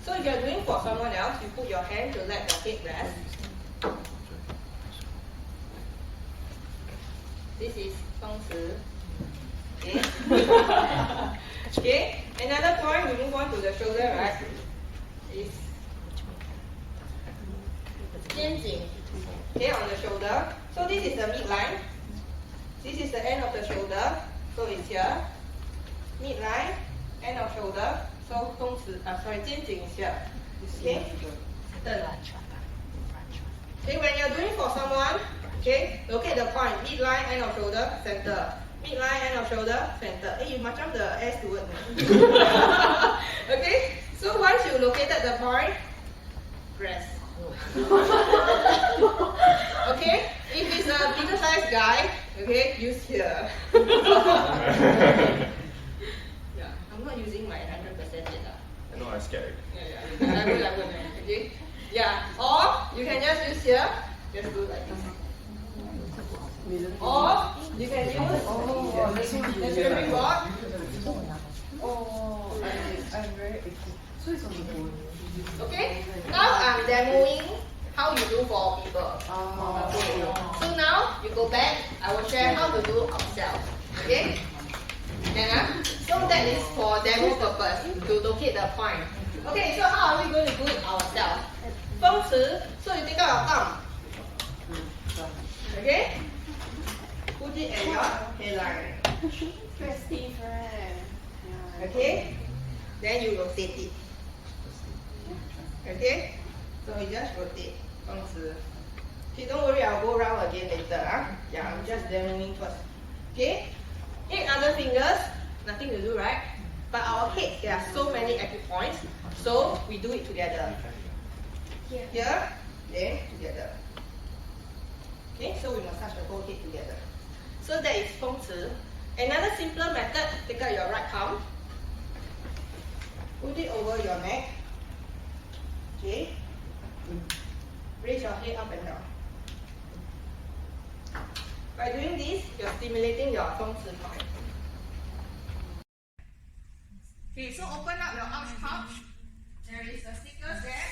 So if you're doing for someone else, you put your hand to let the head rest. This is 风池. Okay. Okay. Another point, we move on to the shoulder, right? Is 肩颈. Okay, on the shoulder. So this is the midline. This is the end of the shoulder. So it's here. Midline, end of shoulder. So 肩颈 is here. Okay. Okay, when you're doing for someone, okay, locate the point. Midline, end of shoulder, center. Midline, end of shoulder, center. Hey, you macam the S word. Okay, so once you located the point, press. Okay, if it's a bigger size guy, okay, use here. Yeah, I'm not using my 100% yet. I know I'm scared. Yeah, I will. Okay, yeah, or you can just use here, just do like this. Or you can use the swimming board. Oh, I'm very so it's on the phone. Okay, now I'm demoing how you do for people. Okay. So now you go back, I will share how to do ourselves. Okay? Then, so that is for demo purpose, to locate the point. Okay, so how are we going to do it ourselves? 风池, so you take out your thumb. Okay? Put it at your hairline. Very stiff, right? Okay? Then you rotate it. Okay? So we just rotate. 风池. Okay, don't worry, I'll go round again later. Yeah, I'm just demoing first. Okay? 8 other fingers, nothing to do, right? But our head, there are so many acupoints, so we do it together. Here, then together. Okay, so we massage the whole head together. So that is 风池. Another simpler method, take out your right palm, put it over your neck. Okay, raise your head up and down. By doing this, you're stimulating your 风池 point. Okay, so open up your arch pouch. There is a sticker there.